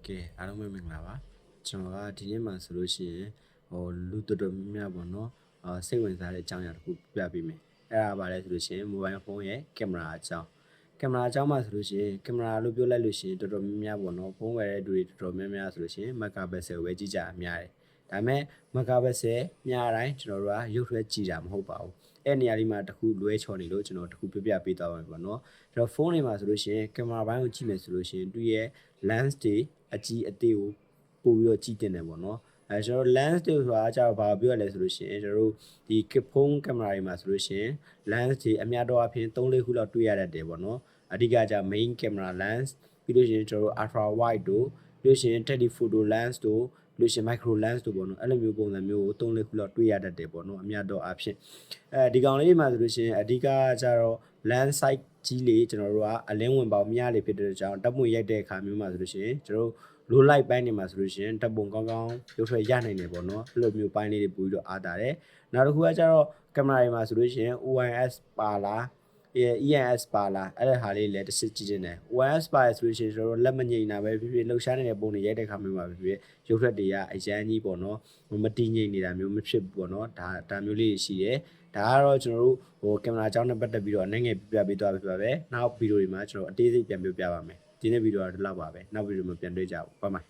ကဲအားလုံးပဲမင်္ဂလာပါကျွန်တော်ကဒီနေ့မှာဆိုလို့ရှိရင်လူတော်တော်များများပေါ့နော်စိတ်ဝင်စားတဲ့အကြောင်းအရာတစ်ခုပြပေးမယ်အဲ့ဒါပါလဲဆိုလို့ရှိရင် mobile phone ရဲ့ကင်မရာအကြောင်းမှာဆိုလို့ရှိရင်ကင်မရာလို့ပြောလိုက်လို့ရှိရင်တော်တော်များများပေါ့နော်ဖုန်းဝယ်တဲ့လူတွေတော်တော်များများဆိုလို့ရှိရင် megapixel ကိုပဲကြည့်ကြအများတယ်ဒါပေမဲ့ megapixel များတိုင်းကျွန်တော်တို့ကရုပ်ထွဲကြည့်တာမဟုတ်ပါဘူးအဲ့နေရာလေးမှာတစ်ခုလွဲချော်နေလို့ကျွန်တော်တစ်ခုပြပေးသွားပါမယ်ပေါ့နော်ကျွန်တော်ဖုန်းတွေမှာဆိုလို့ရှိရင်ကင်မရာဘိုင်းကိုကြည့်မယ်ဆိုလို့ရှိရင်သူရဲ့ lens တွေအကြီးအသေးကိုပို့ပြီးတော့ကြည့်တင်တယ်ပေါ့နော်ကျွန်တော် lens တွေဆိုတာကျတော့ဘာပြောရလဲဆိုလို့ရှိရင်ကျွန်တော်တို့ဒီဖုန်းကင်မရာတွေမှာဆိုလို့ရှိရင် lens တွေအများတော့အဖြစ်3-4ခုလောက်တွေ့ရတတ်တယ်ပေါ့နော်အဓိကကျ main camera lens ပြီးလို့ရှိရင်ကျွန်တော်တို့ ultra wide တို့ပြီးလို့ရှိရင် telephoto lens တို့ပြီးလို့ရှိရင် micro lens တို့ပေါ့နော်အဲ့လိုမျိုးပုံစံမျိုးကို3-4ခုလောက်တွေ့ရတတ်တယ်ပေါ့နော်အများတော့အဖြစ်ဒီကောင်လေးမှာဆိုလို့ရှိရင်အဓိကကျတော့ lens size ကြီးလေကျွန်တော်တို့ကအလင်းဝင်ပေါင်းများလေဖြစ်တဲ့ကြောင့်ဓာတ်ပုံရိုက်တဲ့အခါမျိုးမှာဆိုလို့ရှိရင်ကျွန်တော်လိုလိုက်ပိုင်းနေမှာဆိုလို့ရှိရင်ဓာတ်ပုံကောင်းကောင်းရုပ်ထွက်ရနိုင်တယ်ပေါ့နော်အဲ့လိုမျိုးပိုင်းလေးတွေပို့ပြီးတော့အားတာတယ်နောက်တစ်ခုကကျတော့ကင်မရာတွေမှာဆိုလို့ရှိရင် OIS ပါလား ENS ပါလားအဲ့ဒါဟာလေးလည်းတစ်စစ်ကြည့်နေတယ် OIS ပါဆိုလို့ရှိရင်ကျွန်တော်လက်မငိမ့်တာပဲဖြစ်ဖြစ်လှုပ်ရှားနေတဲ့ပုံတွေရိုက်တဲ့အခါမျိုးမှာဖြစ်ဖြစ်ရုပ်ထွက်တွေကအရန်ကြီးပေါ့နော်မတည်ငြိမ်နေတာမျိုးမဖြစ်ဘူးပေါ့နော်ဒါမျိုးလေးရှိတယ်ဒါကတော့ကျွန်တော်တို့ကင်မရာအကြောင်းနဲ့ပတ်သက်ပြီးတော့အနေငယ်ပြပေးသွားပြီပါပဲနောက်ဗီဒီယိုတွေမှာကျွန်တော်အသေးစိတ်ပြန်ပြောပြပါမယ်ဒီနေ့ဗီဒီယိုကတော့ဒီလောက်ပါပဲနောက်ဗီဒီယိုမှာပြန်တွေ့ကြပါဦးဘိုင်